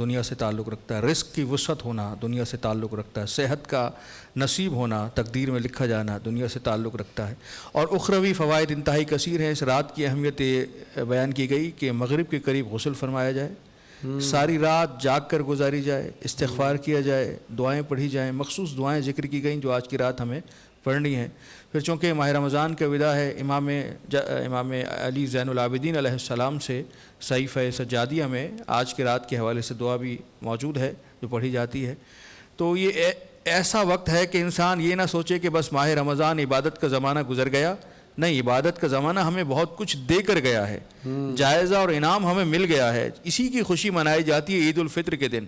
دنیا سے تعلق رکھتا ہے، رزق کی وسعت ہونا دنیا سے تعلق رکھتا ہے، صحت کا نصیب ہونا، تقدیر میں لکھا جانا دنیا سے تعلق رکھتا ہے، اور اخروی فوائد انتہائی کثیر ہیں۔ اس رات کی اہمیت یہ بیان کی گئی کہ مغرب کے قریب غسل فرمایا جائے، ساری رات جاگ کر گزاری جائے، استغفار کیا جائے، دعائیں پڑھی جائیں، مخصوص دعائیں ذکر کی گئیں جو آج کی رات ہمیں پڑھنی ہیں۔ پھر چونکہ ماہ رمضان کا وداع ہے، امام علی زین العابدین علیہ السلام سے صحیفہ سجادیہ میں آج کی رات کے حوالے سے دعا بھی موجود ہے جو پڑھی جاتی ہے۔ تو یہ ایسا وقت ہے کہ انسان یہ نہ سوچے کہ بس ماہ رمضان عبادت کا زمانہ گزر گیا، نہیں، عبادت کا زمانہ ہمیں بہت کچھ دے کر گیا ہے، جائزہ اور انعام ہمیں مل گیا ہے۔ اسی کی خوشی منائی جاتی ہے عید الفطر کے دن۔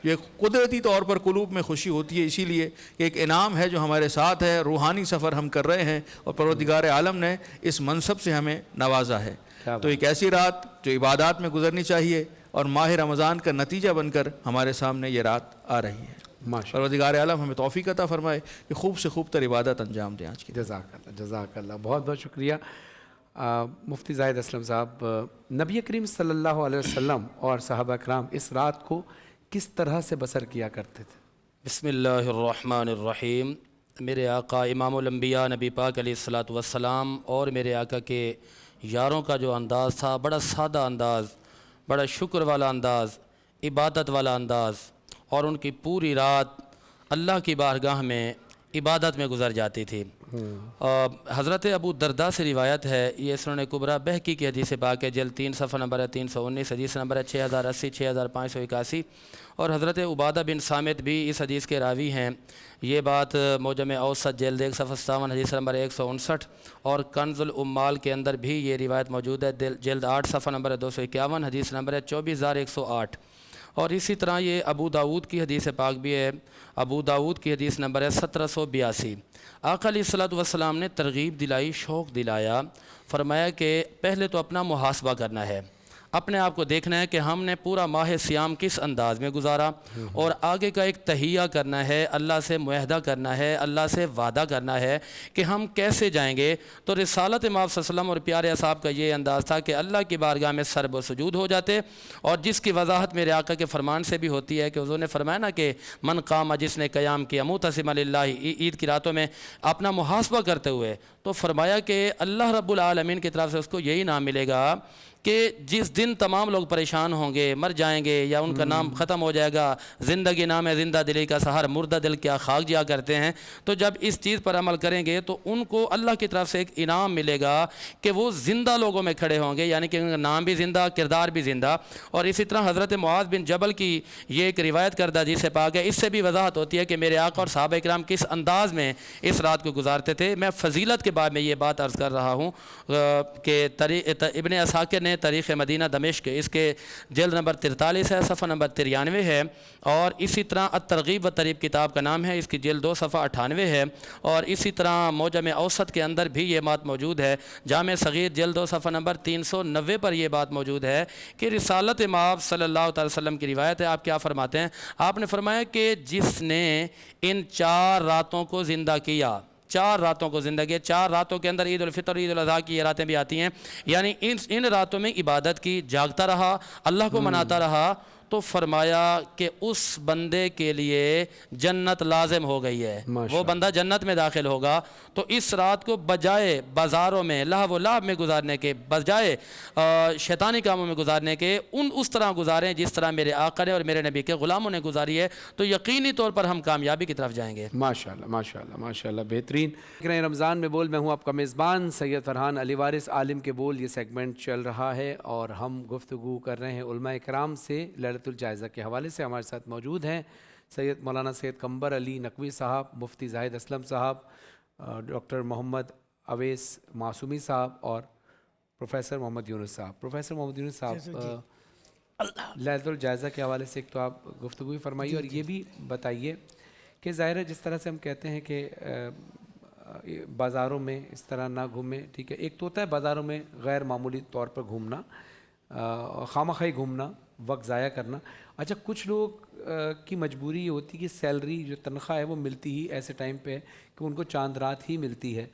یہ قدرتی طور پر قلوب میں خوشی ہوتی ہے، اسی لیے کہ ایک انعام ہے جو ہمارے ساتھ ہے، روحانی سفر ہم کر رہے ہیں اور پروردگار عالم نے اس منصب سے ہمیں نوازا ہے۔ تو ایک ایسی رات جو عبادات میں گزرنی چاہیے اور ماہ رمضان کا نتیجہ بن کر ہمارے سامنے یہ رات آ رہی ہے۔ پروردگار عالم ہمیں توفیق عطا فرمائے کہ خوب سے خوب تر عبادت انجام دیں آج کی۔ جزاک اللہ، جزاک اللہ، بہت بہت شکریہ مفتی زاہد اسلم صاحب۔ نبی کریم صلی اللہ علیہ وسلم اور صحابہ کرام اس رات کو کس طرح سے بسر کیا کرتے تھے؟ بسم اللہ الرحمن الرحیم۔ میرے آقا امام الانبیاء نبی پاک علیہ الصلاۃ والسلام اور میرے آقا کے یاروں کا جو انداز تھا، بڑا سادہ انداز، بڑا شکر والا انداز، عبادت والا انداز، اور ان کی پوری رات اللہ کی بارگاہ میں عبادت میں گزر جاتی تھی۔ حضرت ابو درداء سے روایت ہے، یہ سنن کبریٰ بہقی کی حدیث پاک ہے، جلد 3 صفحہ نمبر 319، حدیث نمبر 6080 6581، اور حضرت عبادہ بن صامت بھی اس حدیث کے راوی ہیں۔ یہ بات معجم اوسط جلد 1 صفحہ 57 حدیث نمبر 159 اور کنز العمال کے اندر بھی یہ روایت موجود ہے، جلد 8 صفحہ نمبر 251 حدیث نمبر 24108، اور اسی طرح یہ ابو داود کی حدیث پاک بھی ہے، ابو داود کی حدیث نمبر ہے 1782۔ آقا علیہ الصلاۃ والسلام نے ترغیب دلائی، شوق دلایا، فرمایا کہ پہلے تو اپنا محاسبہ کرنا ہے، اپنے آپ کو دیکھنا ہے کہ ہم نے پورا ماہ سیام کس انداز میں گزارا، اور آگے کا ایک تہیہ کرنا ہے، اللہ سے معاہدہ کرنا ہے، اللہ سے وعدہ کرنا ہے کہ ہم کیسے جائیں گے۔ تو رسالت امام صلی اللہ علیہ وسلم اور پیارے اصحاب کا یہ انداز تھا کہ اللہ کی بارگاہ میں سر و سجود ہو جاتے، اور جس کی وضاحت میرے آقا کے فرمان سے بھی ہوتی ہے کہ حضور نے فرمایا نا کہ من قام، جس نے قیام کیا، متسما للہ، عید کی راتوں میں اپنا محاسبہ کرتے ہوئے، تو فرمایا کہ اللہ رب العالمین کی طرف سے اس کو یہی نام ملے گا کہ جس دن تمام لوگ پریشان ہوں گے، مر جائیں گے یا ان کا نام ختم ہو جائے گا، زندگی نام ہے زندہ دلی کا سہار، مردہ دل کیا خاک جیا کرتے ہیں، تو جب اس چیز پر عمل کریں گے تو ان کو اللہ کی طرف سے ایک انعام ملے گا کہ وہ زندہ لوگوں میں کھڑے ہوں گے، یعنی کہ ان کا نام بھی زندہ، کردار بھی زندہ۔ اور اسی طرح حضرت معاذ بن جبل کی یہ ایک روایت کردہ حدیث پاک ہے، اس سے بھی وضاحت ہوتی ہے کہ میرے آقا اور صحابہ اکرام کس انداز میں اس رات کو گزارتے تھے۔ میں فضیلت کے باب میں یہ بات عرض کر رہا ہوں کہ ابن عساکر نے تاریخ مدینہ دمشق، اس کے جلد نمبر 43 ہے، صفحہ نمبر 93 ہے، اور اسی طرح الترغیب و ترہیب کتاب کا نام ہے، اس کی جلد 2 صفحہ 98 ہے، اور اسی طرح معجم اوسط کے اندر بھی یہ بات موجود ہے، جامع صغیر جلد 2 صفحہ نمبر 390 پر یہ بات موجود ہے کہ رسالت امام صلی اللہ علیہ وسلم کی روایت ہے۔ آپ کیا فرماتے ہیں؟ آپ نے فرمایا کہ جس نے ان 4 راتوں کو زندہ کیا، 4 راتوں کو زندہ کیا، 4 راتوں کے اندر عید الفطر، عید الاضحیٰ کی یہ راتیں بھی آتی ہیں، یعنی ان راتوں میں عبادت کی، جاگتا رہا، اللہ کو مناتا رہا، تو فرمایا کہ اس بندے کے لیے جنت لازم ہو گئی ہے، وہ بندہ جنت میں داخل ہوگا۔ تو اس رات کو بجائے بازاروں میں لہو و لعب میں گزارنے کے، بجائے شیطانی کاموں میں گزارنے کے، اس طرح گزاریں جس طرح میرے آقا نے اور میرے نبی کے غلاموں نے گزاری ہے، تو یقینی طور پر ہم کامیابی کی طرف جائیں گے۔ ماشاءاللہ ماشاءاللہ ماشاءاللہ، بہترین۔ رمضان میں بول، میں ہوں آپ کا میزبان سید فرحان علی وارث۔ عالم کے بول یہ سیگمنٹ چل رہا ہے اور ہم گفتگو کر رہے ہیں علماء کرام سے للیلۃ الجائزہ کے حوالے سے۔ ہمارے ساتھ موجود ہیں سید مولانا سید قمبر علی نقوی صاحب، مفتی زاہد اسلم صاحب، ڈاکٹر محمد اویس معصومی صاحب اور پروفیسر محمد یونس صاحب۔ پروفیسر محمد یونس صاحب، للیلۃ الجائزہ کے حوالے سے ایک تو آپ گفتگو بھی فرمائیے، اور یہ بھی بتائیے کہ ظاہر ہے جس طرح سے ہم کہتے ہیں کہ بازاروں میں اس طرح نہ گھومیں، ٹھیک ہے، ایک تو ہوتا ہے بازاروں میں غیر معمولی طور پر گھومنا، خامخواہ گھومنا، وقت ضائع کرنا۔ اچھا، کچھ لوگ کی مجبوری یہ ہوتی ہے کہ سیلری جو تنخواہ ہے وہ ملتی ہی ایسے ٹائم پہ ہے کہ ان کو چاند رات ہی ملتی ہے،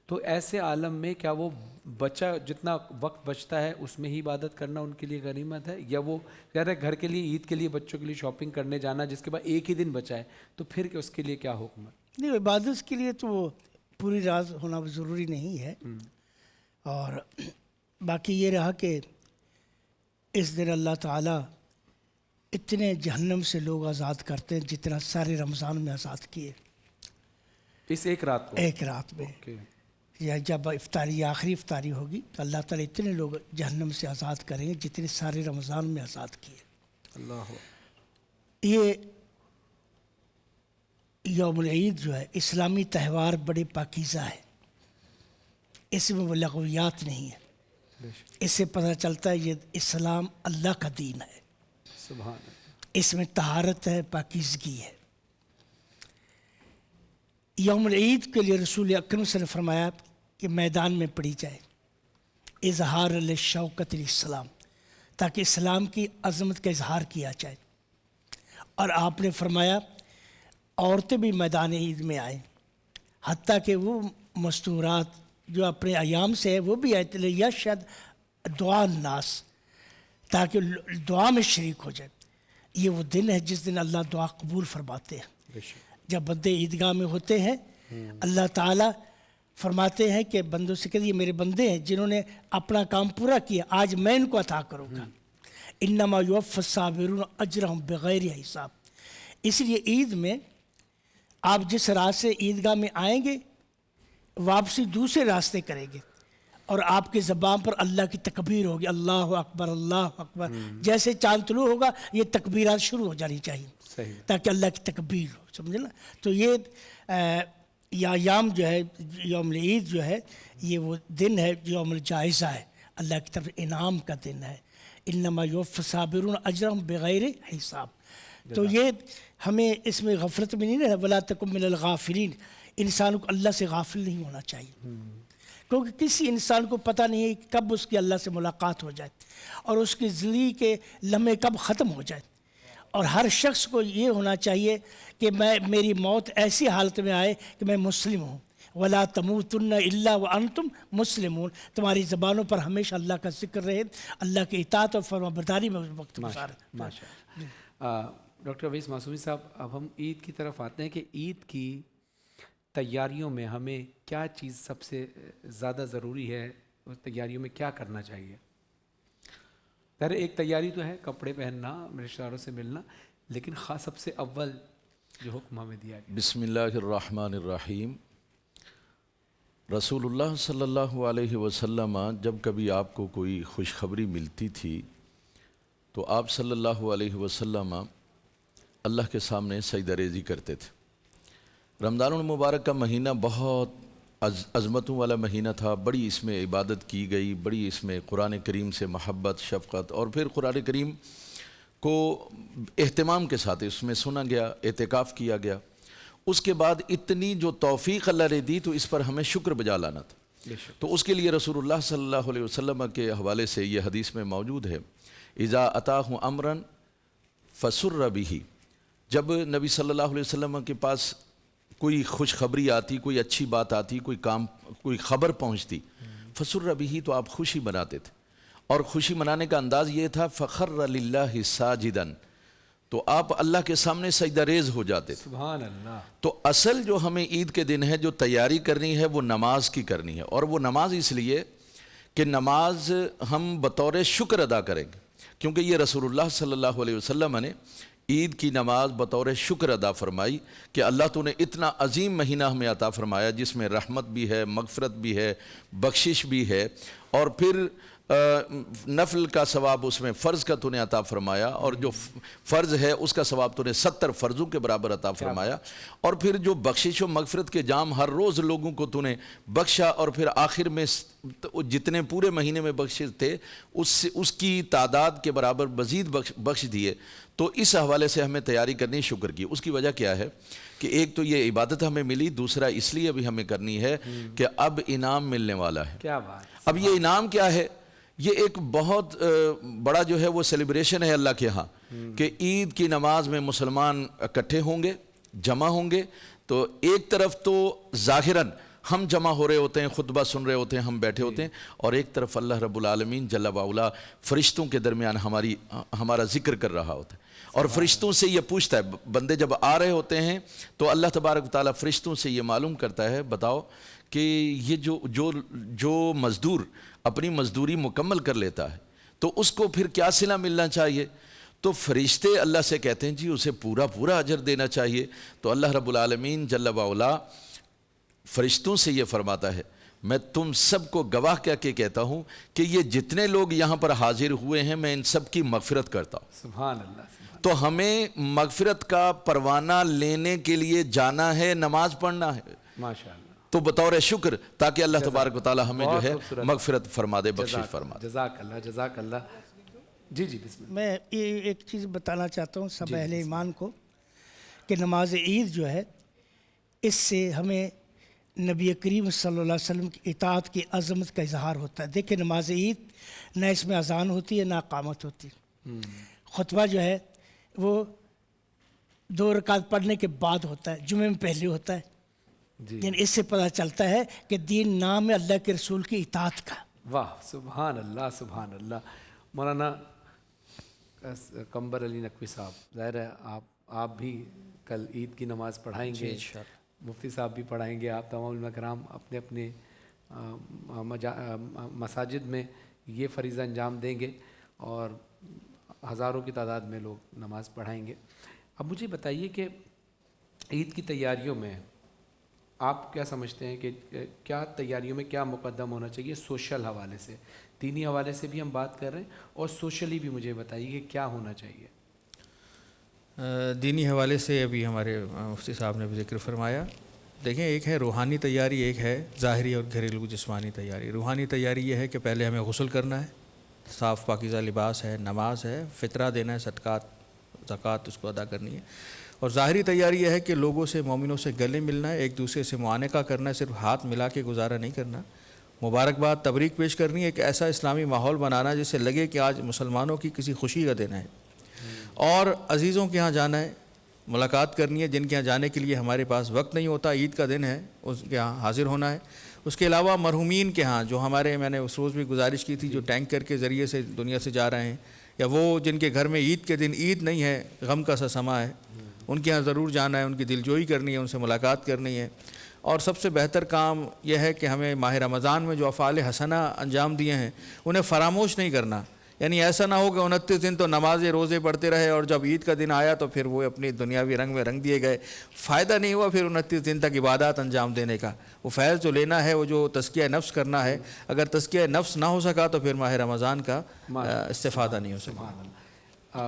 تو ایسے عالم میں کیا وہ بچا جتنا وقت بچتا ہے اس میں ہی عبادت کرنا ان کے لیے غنیمت ہے، یا وہ کہہ رہے گھر کے لیے عید کے لیے بچوں کے لیے شاپنگ کرنے جانا جس کے بعد ایک ہی دن بچا ہے، تو پھر کہ اس کے لیے کیا حکم ہے؟ نہیں، عبادت کے لیے تو وہ پوری رات ہونا ضروری نہیں ہے. اور باقی یہ رہا کہ اس دن اللہ تعالیٰ اتنے جہنم سے لوگ آزاد کرتے ہیں جتنا سارے رمضان میں آزاد کیے اس ایک رات کو؟ ایک رات میں. یا جب افطاری آخری افطاری ہوگی تو اللہ تعالیٰ اتنے لوگ جہنم سے آزاد کریں گے جتنے سارے رمضان میں آزاد کیے. اللہ. یہ یوم العید جو ہے اسلامی تہوار بڑے پاکیزہ ہے، اس میں وہ لغویات نہیں ہے. اس سے پتہ چلتا ہے یہ اسلام اللہ کا دین ہے. سبحان اللہ. اس میں طہارت ہے، پاکیزگی ہے. یوم العید کے لیے رسول اکرم صلی اللہ علیہ وسلم نے فرمایا کہ میدان میں پڑھی جائے اظہار للشوکت الاسلام، تاکہ اسلام کی عظمت کا اظہار کیا جائے. اور آپ نے فرمایا عورتیں بھی میدان عید میں آئیں، حتیٰ کہ وہ مستورات جو اپنے ایام سے ہے وہ بھی آئے یشہد دعا الناس، تاکہ دعا میں شریک ہو جائے. یہ وہ دن ہے جس دن اللہ دعا قبول فرماتے ہیں. جب بندے عیدگاہ میں ہوتے ہیں اللہ تعالیٰ فرماتے ہیں کہ بندوں سے کہتے یہ میرے بندے ہیں جنہوں نے اپنا کام پورا کیا، آج میں ان کو عطا کروں گا. انما یوفی الصابرون اجرہم بغیر حساب. اس لیے عید میں آپ جس راستے سے عیدگاہ میں آئیں گے واپسی دوسرے راستے کریں گے، اور آپ کی زبان پر اللہ کی تکبیر ہوگی، اللہ اکبر اللہ اکبر. جیسے چاند طلوع ہوگا یہ تکبیرات شروع ہو جانی چاہیے تاکہ اللہ کی تکبیر ہو. سمجھے نا؟ تو یہ ایام جو ہے یوم العید جو ہے یہ وہ دن ہے یوم الجائزہ ہے، اللہ کی طرف انعام کا دن ہے. انما یوفی الصابرون اجرہم بغیر حساب. تو یہ ہمیں اس میں غفلت میں نہیں رہنا. ولا تکن من الغافلین. انسان کو اللہ سے غافل نہیں ہونا چاہیے، کیونکہ کسی انسان کو پتہ نہیں ہے کہ کب اس کی اللہ سے ملاقات ہو جائے اور اس کی زندگی کے لمحے کب ختم ہو جائے. اور ہر شخص کو یہ ہونا چاہیے کہ میری موت ایسی حالت میں آئے کہ میں مسلم ہوں. ولا تموتن الا وانتم مسلمون. تمہاری زبانوں پر ہمیشہ اللہ کا ذکر رہے، اللہ کی اطاعت اور فرما برداری میں وقت گزارے. ڈاکٹر اویس معصومی صاحب، اب ہم عید کی طرف آتے ہیں کہ عید کی تیاریوں میں ہمیں کیا چیز سب سے زیادہ ضروری ہے، اس تیاریوں میں کیا کرنا چاہیے؟ ایک تیاری تو ہے کپڑے پہننا، رشتہ داروں سے ملنا، لیکن خاص سب سے اول جو حکم ہمیں دیا گیا. بسم اللہ الرحمن الرحیم. رسول اللہ صلی اللہ علیہ وسلم جب کبھی آپ کو کوئی خوشخبری ملتی تھی تو آپ صلی اللہ علیہ وسلم اللہ کے سامنے سجدہ ریزی کرتے تھے. رمضان المبارک کا مہینہ بہت عظمتوں والا مہینہ تھا. بڑی اس میں عبادت کی گئی، بڑی اس میں قرآن کریم سے محبت، شفقت، اور پھر قرآن کریم کو اہتمام کے ساتھ اس میں سنا گیا، اعتکاف کیا گیا. اس کے بعد اتنی جو توفیق اللہ نے دی تو اس پر ہمیں شکر بجا لانا تھا. تو اس کے لیے رسول اللہ صلی اللہ علیہ وسلم کے حوالے سے یہ حدیث میں موجود ہے، اذا اتاہ امرا فسر بہ. جب نبی صلی اللہ علیہ وسلم کے پاس کوئی خوشخبری آتی، کوئی اچھی بات آتی، کوئی خبر پہنچتی، فسر بہ، تو آپ خوشی مناتے تھے. اور خوشی منانے کا انداز یہ تھا فخر للہ ساجدا، تو آپ اللہ کے سامنے سجدہ ریز ہو جاتے تھے. سبحان اللہ. تو اصل جو ہمیں عید کے دن ہے جو تیاری کرنی ہے وہ نماز کی کرنی ہے. اور وہ نماز اس لیے کہ نماز ہم بطور شکر ادا کریں گے، کیونکہ یہ رسول اللہ صلی اللہ علیہ وسلم نے عید کی نماز بطور شکر ادا فرمائی کہ اللہ تو نے اتنا عظیم مہینہ ہمیں عطا فرمایا جس میں رحمت بھی ہے، مغفرت بھی ہے، بخشش بھی ہے، اور پھر نفل کا ثواب اس میں فرض کا تو نے عطا فرمایا، اور جو فرض ہے اس کا ثواب تو نے 70 فرضوں کے برابر عطا فرمایا، اور پھر جو بخشش و مغفرت کے جام ہر روز لوگوں کو تو نے بخشا، اور پھر آخر میں جتنے پورے مہینے میں بخشش تھے اس کی تعداد کے برابر مزید بخش دیے. تو اس حوالے سے ہمیں تیاری کرنی، شکر کی. اس کی وجہ کیا ہے کہ ایک تو یہ عبادت ہمیں ملی، دوسرا اس لیے بھی ہمیں کرنی ہے کہ اب انعام ملنے والا ہے. کیا بات. اب یہ انعام کیا ہے؟ یہ ایک بہت بڑا جو ہے وہ سیلیبریشن ہے اللہ کے ہاں کہ عید کی نماز میں مسلمان اکٹھے ہوں گے، جمع ہوں گے. تو ایک طرف تو ظاہراً ہم جمع ہو رہے ہوتے ہیں، خطبہ سن رہے ہوتے ہیں، ہم بیٹھے ہوتے ہیں، اور ایک طرف اللہ رب العالمین جل وعلا فرشتوں کے درمیان ہمارا ذکر کر رہا ہوتا ہے، اور فرشتوں سے یہ پوچھتا ہے، بندے جب آ رہے ہوتے ہیں تو اللہ تبارک و تعالیٰ فرشتوں سے یہ معلوم کرتا ہے، بتاؤ کہ یہ جو مزدور اپنی مزدوری مکمل کر لیتا ہے تو اس کو پھر کیا صلہ ملنا چاہیے؟ تو فرشتے اللہ سے کہتے ہیں جی اسے پورا اجر دینا چاہیے. تو اللہ رب العالمین جل وعلا فرشتوں سے یہ فرماتا ہے، میں تم سب کو گواہ کیا کہ کہتا ہوں کہ یہ جتنے لوگ یہاں پر حاضر ہوئے ہیں میں ان سب کی مغفرت کرتا ہوں. سبحان اللہ. تو ہمیں مغفرت کا پروانہ لینے کے لیے جانا ہے، نماز پڑھنا ہے ماشاء اللہ. تو بطور شکر، تاکہ اللہ تبارک و تعالی ہمیں جو ہے مغفرت فرما دے، بخشش فرما دے. جزاک اللہ، جزاک اللہ. جی بسم اللہ. میں ایک چیز بتانا چاہتا ہوں سب اہل ایمان کو کہ نماز عید جو ہے اس سے ہمیں نبی کریم صلی اللہ علیہ وسلم کی اطاعت کی عظمت کا اظہار ہوتا ہے. دیکھیں نماز عید نہ اس میں اذان ہوتی ہے نہ اقامت ہوتی. خطبہ جو ہے وہ 2 رکعت پڑھنے کے بعد ہوتا ہے، جمعے میں پہلے ہوتا ہے. یعنی اس سے پتہ چلتا ہے کہ دین نام ہے اللہ کے رسول کی اطاعت کا. واہ، سبحان اللہ، سبحان اللہ. مولانا قمبر علی نقوی صاحب، ظاہر ہے آپ بھی کل عید کی نماز پڑھائیں گے، مفتی صاحب بھی پڑھائیں گے، آپ تمام علماء کرام اپنے اپنے مساجد میں یہ فریضہ انجام دیں گے اور ہزاروں کی تعداد میں لوگ نماز پڑھائیں گے. اب مجھے بتائیے کہ عید کی تیاریوں میں آپ کیا سمجھتے ہیں کہ کیا تیاریوں میں کیا مقدم ہونا چاہیے سوشل حوالے سے؟ دینی حوالے سے بھی ہم بات کر رہے ہیں اور سوشلی بھی مجھے بتائیے کہ کیا ہونا چاہیے. دینی حوالے سے ابھی ہمارے مفتی صاحب نے بھی ذکر فرمایا. دیکھیں، ایک ہے روحانی تیاری، ایک ہے ظاہری اور گھریلو جسمانی تیاری. روحانی تیاری یہ ہے کہ پہلے ہمیں غسل کرنا ہے، صاف پاکیزہ لباس ہے، نماز ہے، فطرہ دینا ہے، صدقات زکوٰۃ اس کو ادا کرنی ہے. اور ظاہری تیاری یہ ہے کہ لوگوں سے، مومنوں سے گلے ملنا ہے، ایک دوسرے سے معانقہ کرنا ہے، صرف ہاتھ ملا کے گزارا نہیں کرنا، مبارکباد تبریک پیش کرنی ہے، ایک ایسا اسلامی ماحول بنانا جس سے لگے کہ آج مسلمانوں کی کسی خوشی کا دن ہے. اور عزیزوں کے ہاں جانا ہے، ملاقات کرنی ہے، جن کے ہاں جانے کے لیے ہمارے پاس وقت نہیں ہوتا، عید کا دن ہے، اس کے ہاں حاضر ہونا ہے. اس کے علاوہ مرحومین کے ہاں جو ہمارے، میں نے اس روز بھی گزارش کی تھی، جو ٹینکر کے ذریعے سے دنیا سے جا رہے ہیں، یا وہ جن کے گھر میں عید کے دن عید نہیں ہے، غم کا سا سما ہے، ان کے ہاں ضرور جانا ہے، ان کی دلجوئی کرنی ہے، ان سے ملاقات کرنی ہے. اور سب سے بہتر کام یہ ہے کہ ہمیں ماہ رمضان میں جو افعال حسنہ انجام دیے ہیں انہیں فراموش نہیں کرنا. یعنی ایسا نہ ہو کہ 29 دن تو نمازیں روزے پڑھتے رہے اور جب عید کا دن آیا تو پھر وہ اپنی دنیاوی رنگ میں رنگ دیے گئے. فائدہ نہیں ہوا پھر 29 دن تک عبادات انجام دینے کا. وہ فیض جو لینا ہے، وہ جو تزکیہ نفس کرنا ہے، اگر تزکیہ نفس نہ ہو سکا تو پھر ماہ رمضان کا استفادہ نہیں ہو سکا.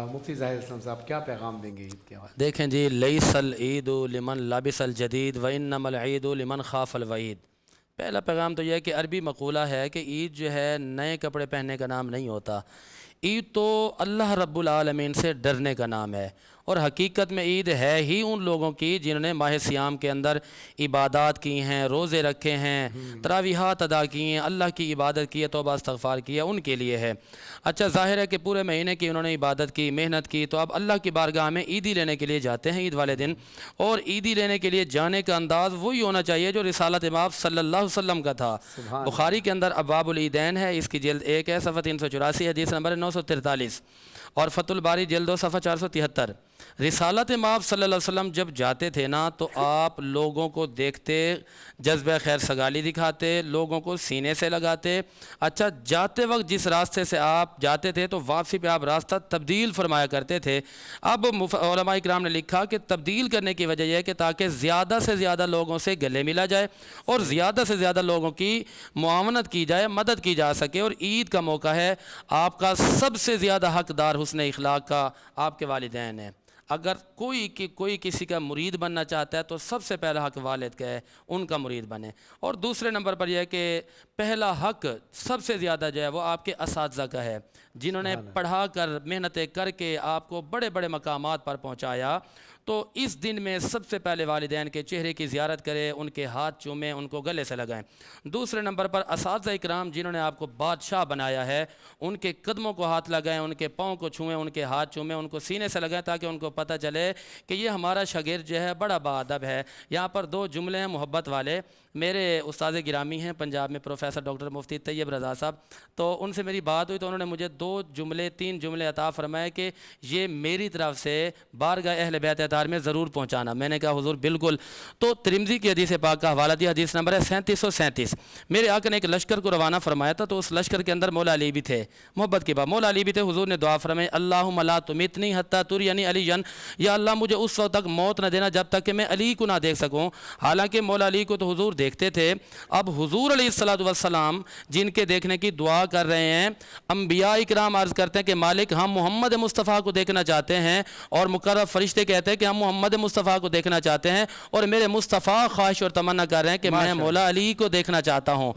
مفتی ظاہر اسلام صاحب کیا پیغام دیں گے عید کے حوالے؟ دیکھیں جی، لیس العید لمن لابس الجدید وانما العید لمن خاف الوعید. پہلا پیغام تو یہ ہے کہ عربی مقولہ ہے کہ عید جو ہے نئے کپڑے پہننے کا نام نہیں ہوتا. عید تو اللہ رب العالمین سے ڈرنے کا نام ہے. اور حقیقت میں عید ہے ہی ان لوگوں کی جنہوں نے ماہ صیام کے اندر عبادات کی ہیں، روزے رکھے ہیں، تراویحات ادا کی ہیں، اللہ کی عبادت کی ہے، توبہ استغفار کی ہے، ان کے لیے ہے. اچھا، ظاہر ہے کہ پورے مہینے کی انہوں نے عبادت کی، محنت کی، تو اب اللہ کی بارگاہ میں عیدی لینے کے لیے جاتے ہیں عید والے دن. اور عیدی لینے کے لیے جانے کا انداز وہی ہونا چاہیے جو رسالت مآب صلی اللہ علیہ وسلم کا تھا. بخاری کے اندر ابواب العیدین ہے، اس کی جلد 1 ہے، صفحہ 384، حدیث نمبر 943، اور فتح الباری جلد 2 صفحہ 473. رسالت مآب صلی اللہ علیہ وسلم جب جاتے تھے نا تو آپ لوگوں کو دیکھتے، جذبہ خیر سگالی دکھاتے، لوگوں کو سینے سے لگاتے. اچھا، جاتے وقت جس راستے سے آپ جاتے تھے تو واپسی پہ آپ راستہ تبدیل فرمایا کرتے تھے. اب علماء اکرام نے لکھا کہ تبدیل کرنے کی وجہ یہ ہے کہ تاکہ زیادہ سے زیادہ لوگوں سے گلے ملا جائے اور زیادہ سے زیادہ لوگوں کی معاونت کی جائے، مدد کی جا سکے. اور عید کا موقع ہے، آپ کا سب سے زیادہ حقدار حسن اخلاق کا آپ کے والدین ہیں. اگر کوئی کسی کا مرید بننا چاہتا ہے تو سب سے پہلا حق والد کا ہے، ان کا مرید بنے. اور دوسرے نمبر پر یہ ہے کہ پہلا حق سب سے زیادہ جو ہے وہ آپ کے اساتذہ کا ہے، جنہوں نے پڑھا کر، محنتیں کر کے آپ کو بڑے بڑے مقامات پر پہنچایا. تو اس دن میں سب سے پہلے والدین کے چہرے کی زیارت کرے، ان کے ہاتھ چومیں، ان کو گلے سے لگائیں. دوسرے نمبر پر اساتذہ اکرام جنہوں نے آپ کو بادشاہ بنایا ہے، ان کے قدموں کو ہاتھ لگائیں، ان کے پاؤں کو چھوئیں، ان کے ہاتھ چومیں، ان کو سینے سے لگائیں، تاکہ ان کو پتہ چلے کہ یہ ہمارا شاگرد جو ہے بڑا باادب ہے. یہاں پر 2 جملے ہیں محبت والے. میرے استاد گرامی ہیں پنجاب میں پروفیسر ڈاکٹر مفتی طیب رضا صاحب، تو ان سے میری بات ہوئی تو انہوں نے مجھے 3 جملے عطا فرمائے کہ یہ میری طرف سے بارگاہ اہل بیت اطہار میں ضرور پہنچانا۔ میں نے کہا حضور بالکل۔ تو ترمذی کی حدیث پاک کا حوالہ دیا، حدیث نمبر ہے 3737۔ میرے آقا نے ایک لشکر کو روانہ فرمایا تھا، تو اس لشکر کے اندر مولا علی بھی تھے، محبت کے بعد مولا علی بھی تھے۔ حضور نے دعا فرمائی اللہم لا تمیتنی حتی ترینی علی، یا اللہ مجھے اس وقت تک موت نہ دینا جب تک کہ میں علی کو نہ دیکھ سکوں۔ حالانکہ مولا علی کو تو حضور دیکھتے تھے۔ اب حضور علیہ السلام جن کے دیکھنے کی دعا کر رہے ہیں، انبیاء اکرام عرض کرتے ہیں کہ مالک ہم محمد مصطفیٰ کو دیکھنا چاہتے ہیں، اور مقرب فرشتے کہتے ہیں کہ ہم محمد مصطفیٰ کو دیکھنا چاہتے ہیں، اور میرے مصطفیٰ خواہش اور تمنا کر رہے ہیں کہ میں مولا علی کو دیکھنا چاہتا ہوں۔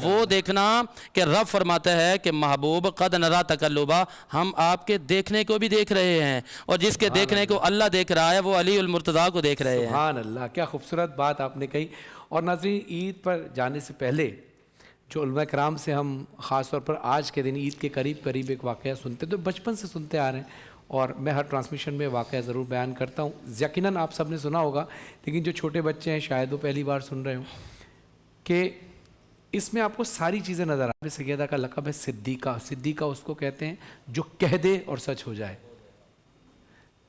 وہ دیکھنا کہ رب فرماتا ہے کہ محبوب قد نرا تقلبا، ہم آپ کے دیکھنے کو بھی دیکھ رہے ہیں، اور جس کے دیکھنے کو اللہ دیکھ رہا ہے وہ علی المرتضیٰ کو دیکھ رہے ہیں۔ سبحان اللہ، کیا خوبصورت بات آپ نے کہی۔ اور ناظرین، عید پر جانے سے پہلے جو علماء کرام سے ہم خاص طور پر آج کے دن عید کے قریب ایک واقعہ سنتے، تو بچپن سے سنتے آ رہے ہیں، اور میں ہر ٹرانسمیشن میں واقعہ ضرور بیان کرتا ہوں۔ یقیناً آپ سب نے سنا ہوگا، لیکن جو چھوٹے بچے ہیں شاید وہ پہلی بار سن رہے ہوں، کہ اس میں آپ کو ساری چیزیں نظر آ رہی ہیں۔ سیدہ کا لقب ہے صدیقہ۔ صدیقہ اس کو کہتے ہیں جو کہہ دے اور سچ ہو جائے۔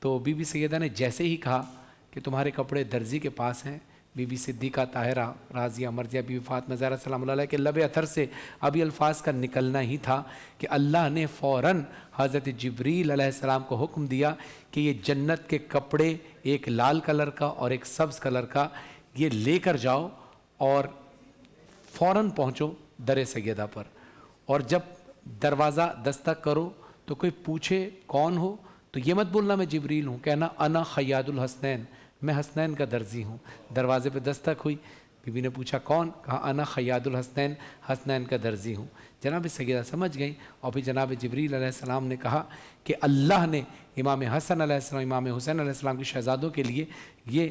تو بی بی سیدہ نے جیسے ہی کہا کہ تمہارے کپڑے درزی کے پاس ہیں، بی بی صدیقہ طاہرہ راضیہ مرضیہ بی بی فاطمہ زہرا سلام اللہ علیہ کے لب اطہر سے ابھی الفاظ کا نکلنا ہی تھا کہ اللہ نے فوراً حضرت جبریل علیہ السلام کو حکم دیا کہ یہ جنت کے کپڑے، ایک لال کلر کا اور ایک سبز کلر کا، یہ لے کر جاؤ اور فوراً پہنچو در سیدہ پر، اور جب دروازہ دستک کرو تو کوئی پوچھے کون ہو تو یہ مت بولنا میں جبریل ہوں، کہنا انا خیاط الحسنین، میں حسنین کا درزی ہوں۔ دروازے پہ دستک ہوئی، بی بی نے پوچھا کون؟ کہا انا خیاط الحسنین، حسنین کا درزی ہوں۔ جناب سیدہ سمجھ گئیں، اور پھر جناب جبریل علیہ السلام نے کہا کہ اللہ نے امام حسن علیہ السلام، امام حسین علیہ السلام کے شہزادوں کے لیے یہ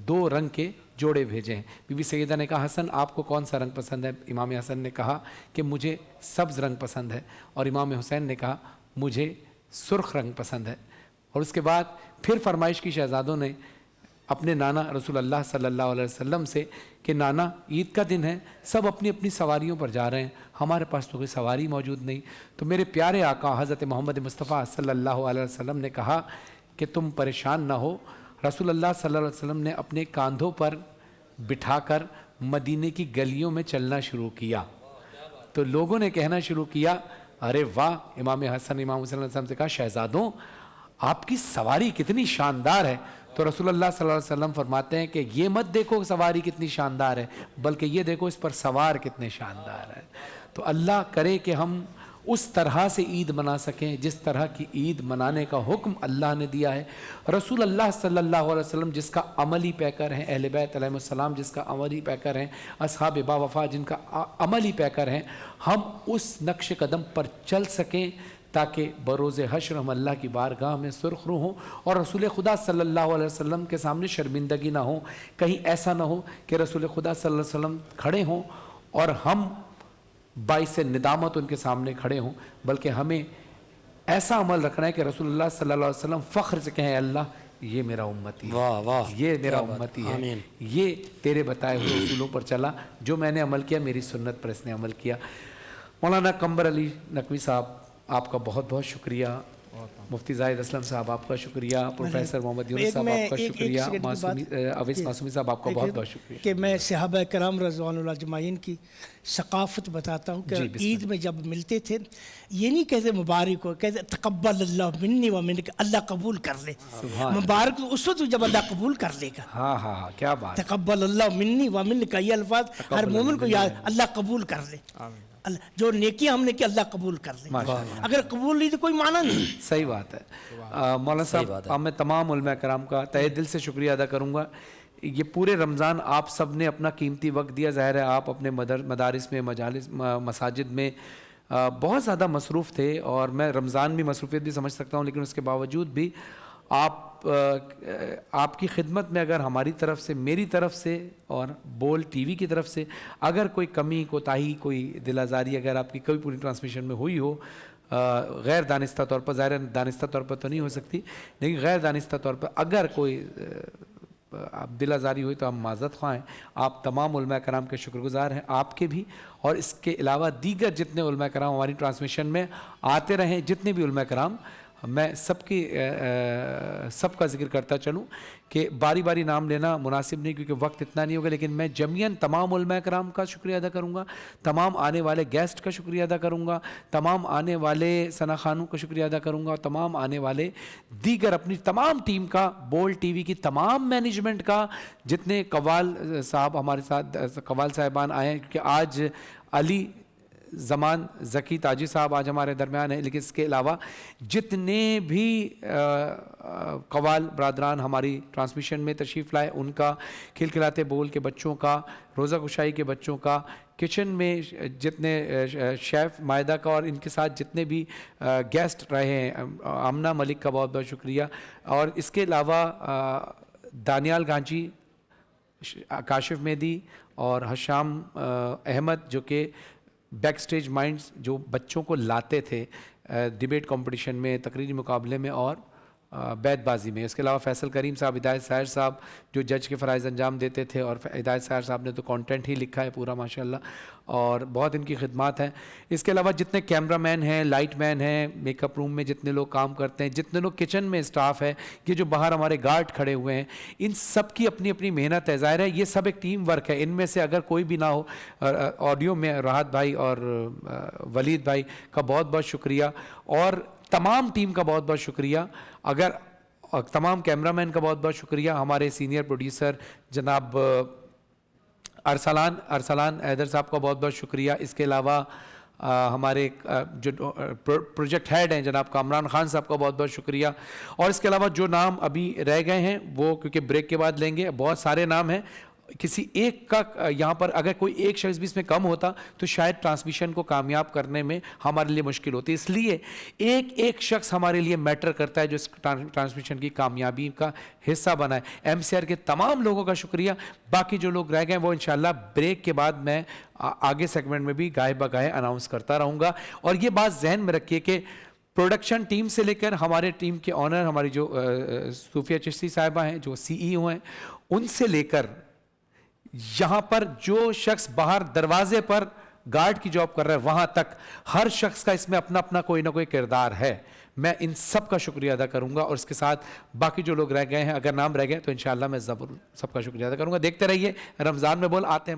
2 رنگ کے جوڑے بھیجے ہیں۔ بی بی سیدہ نے کہا حسن آپ کو کون سا رنگ پسند ہے؟ امام حسن نے کہا کہ مجھے سبز رنگ پسند ہے، اور امام حسین نے کہا مجھے سرخ رنگ پسند ہے۔ اور اس کے بعد پھر فرمائش کی شہزادوں نے اپنے نانا رسول اللہ صلی اللہ علیہ وسلم سے کہ نانا عید کا دن ہے، سب اپنی اپنی سواریوں پر جا رہے ہیں، ہمارے پاس تو کوئی سواری موجود نہیں۔ تو میرے پیارے آقا حضرت محمد مصطفیٰ صلی اللہ علیہ وسلم نے کہا کہ تم پریشان نہ ہو۔ رسول اللہ صلی اللہ علیہ وسلم نے اپنے کاندھوں پر بٹھا کر مدینے کی گلیوں میں چلنا شروع کیا، تو لوگوں نے کہنا شروع کیا ارے واہ، امام حسن امام حسین علیہ السلام سے کہا شہزادوں آپ کی سواری کتنی شاندار ہے۔ تو رسول اللہ صلی اللہ علیہ وسلم فرماتے ہیں کہ یہ مت دیکھو سواری کتنی شاندار ہے، بلکہ یہ دیکھو اس پر سوار کتنے شاندار ہے۔ تو اللہ کرے کہ ہم اس طرح سے عید منا سکیں جس طرح کی عید منانے کا حکم اللہ نے دیا ہے۔ رسول اللہ صلی اللہ علیہ وسلم جس کا عملی پیکر ہیں، اہل بیت علیہ السلام جس کا عملی پیکر ہیں، اصحاب با وفا جن کا عملی پیکر ہیں، ہم اس نقش قدم پر چل سکیں تاکہ بروز حشر ہم اللہ کی بارگاہ میں سرخ رو ہوں، اور رسول خدا صلی اللہ علیہ وسلم کے سامنے شرمندگی نہ ہو۔ کہیں ایسا نہ ہو کہ رسول خدا صلی اللہ علیہ وسلم کھڑے ہوں اور ہم باعث ندامت ان کے سامنے کھڑے ہوں، بلکہ ہمیں ایسا عمل رکھنا ہے کہ رسول اللہ صلی اللہ علیہ وسلم فخر سے کہیں اللہ یہ میرا امتی ہے، یہ میرا امتی ہے، یہ تیرے بتائے ہوئے اصولوں پر چلا، جو میں نے عمل کیا میری سنت پر اس نے عمل کیا۔ مولانا قمبر علی نقوی صاحب آپ کا بہت بہت شکریہ، مفتی زاہد اسلم صاحب آپ کا شکریہ، پروفیسر محمد یونس صاحب آپ کا شکریہ، اویس معصومی صاحب آپ کا بہت بہت شکریہ کہ میں صحابہ کرام رضوان اللہ اجمعین کی ثقافت بتاتا ہوں کہ عید میں جب ملتے تھے یہ نہیں کہتے مبارک ہو، کہتے تقبل اللہ منی و منک، اللہ قبول کر لے۔ مبارک اس وقت جب اللہ قبول کر لے گا۔ ہاں کیا بات، تقبل اللہ منی و منک، یہ الفاظ ہر مومن کو یاد، اللہ قبول کر لے، جو نیکیاں ہم نے کی اللہ قبول کر لے، اگر قبول نہیں تو کوئی معنی نہیں۔ صحیح بات ہے۔ مولانا صاحب میں تمام علماء کرام کا تہہ دل سے شکریہ ادا کروں گا۔ یہ پورے رمضان آپ سب نے اپنا قیمتی وقت دیا، ظاہر ہے آپ اپنے مدارس میں، مجالس، مساجد میں بہت زیادہ مصروف تھے، اور میں رمضان بھی مصروفیت بھی سمجھ سکتا ہوں، لیکن اس کے باوجود بھی آپ کی خدمت میں اگر ہماری طرف سے، میری طرف سے اور بول ٹی وی کی طرف سے اگر کوئی کمی، کوتاہی، کوئی دل آزاری اگر آپ کی کوئی پوری ٹرانسمیشن میں ہوئی ہو، غیر دانستہ طور پر، ظاہر دانستہ طور پر تو نہیں ہو سکتی، لیکن غیر دانستہ طور پر اگر کوئی اب دل آزاری ہوئی تو ہم معذرت خواہ ہیں. آپ تمام علماء کرام کے شکر گزار ہیں, آپ کے بھی, اور اس کے علاوہ دیگر جتنے علماء کرام ہماری ٹرانسمیشن میں آتے رہیں, جتنے بھی علماء کرام, میں سب کا ذکر کرتا چلوں کہ باری باری نام لینا مناسب نہیں کیونکہ وقت اتنا نہیں ہوگا, لیکن میں جمعیاً تمام علماء کرام کا شکریہ ادا کروں گا, تمام آنے والے گیسٹ کا شکریہ ادا کروں گا, تمام آنے والے ثنا خانوں کا شکریہ ادا کروں گا, اور تمام آنے والے دیگر اپنی تمام ٹیم کا, بولڈ ٹی وی کی تمام مینجمنٹ کا, جتنے قوال صاحب ہمارے ساتھ, قوال صاحبان آئے ہیں, کیونکہ آج علی زمان ذکی تاجی صاحب آج ہمارے درمیان ہیں, لیکن اس کے علاوہ جتنے بھی قوال برادران ہماری ٹرانسمیشن میں تشریف لائے, ان کا, کھلکھلاتے بول کے بچوں کا, روزہ گشائی کے بچوں کا, کچن میں جتنے شیف مائدہ کا, اور ان کے ساتھ جتنے بھی گیسٹ رہے ہیں, آمنہ ملک کا بہت بہت شکریہ, اور اس کے علاوہ دانیال گانجی, کاشف مہدی اور حشام احمد, جو کہ بیک سٹیج مائنڈز جو بچوں کو لاتے تھے ڈیبیٹ کمپٹیشن میں, تقریری مقابلے میں اور بیت بازی میں. اس کے علاوہ فیصل کریم صاحب, ہدایت ساحر صاحب جو جج کے فرائض انجام دیتے تھے, اور ہدایت ساحر صاحب نے تو کانٹینٹ ہی لکھا ہے پورا ماشاءاللہ, اور بہت ان کی خدمات ہیں. اس کے علاوہ جتنے کیمرہ مین ہیں, لائٹ مین ہیں, میک اپ روم میں جتنے لوگ کام کرتے ہیں, جتنے لوگ کچن میں اسٹاف ہے, یہ جو باہر ہمارے گارڈ کھڑے ہوئے ہیں, ان سب کی اپنی اپنی محنت ہے. ظاہر ہے یہ سب ایک ٹیم ورک ہے, ان میں سے اگر کوئی بھی نہ ہو, آڈیو میں راحت بھائی اور ولید بھائی کا بہت بہت شکریہ, اور تمام ٹیم کا بہت بہت شکریہ, اگر تمام کیمرہ مین کا بہت بہت شکریہ, ہمارے سینئر پروڈیوسر جناب ارسلان حیدر صاحب کا بہت بہت شکریہ. اس کے علاوہ ہمارے جو پروجیکٹ ہیڈ ہیں جناب کامران خان صاحب کا بہت بہت شکریہ, اور اس کے علاوہ جو نام ابھی رہ گئے ہیں وہ کیونکہ بریک کے بعد لیں گے, بہت سارے نام ہیں, کسی ایک کا یہاں پر اگر کوئی ایک شخص بھی اس میں کم ہوتا تو شاید ٹرانسمیشن کو کامیاب کرنے میں ہمارے لیے مشکل ہوتی. اس لیے ایک شخص ہمارے لیے میٹر کرتا ہے جو اس ٹرانسمیشن کی کامیابی کا حصہ بنا ہے. ایم سی آر کے تمام لوگوں کا شکریہ. باقی جو لوگ رہ گئے وہ انشاءاللہ بریک کے بعد میں آگے سیگمنٹ میں بھی گاہے بگاہے اناؤنس کرتا رہوں گا. اور یہ بات ذہن میں رکھیے کہ پروڈکشن ٹیم سے لے کر ہمارے ٹیم کے آنر ہماری جو صوفیہ چشتی صاحبہ ہیں جو سی ای او ہیں, ان سے لے کر یہاں پر جو شخص باہر دروازے پر گارڈ کی جاب کر رہا ہے وہاں تک, ہر شخص کا اس میں اپنا اپنا کوئی نہ کوئی کردار ہے. میں ان سب کا شکریہ ادا کروں گا, اور اس کے ساتھ باقی جو لوگ رہ گئے ہیں, اگر نام رہ گئے تو انشاءاللہ میں ضرور سب کا شکریہ ادا کروں گا. دیکھتے رہیے رمضان میں بول, آتے ہیں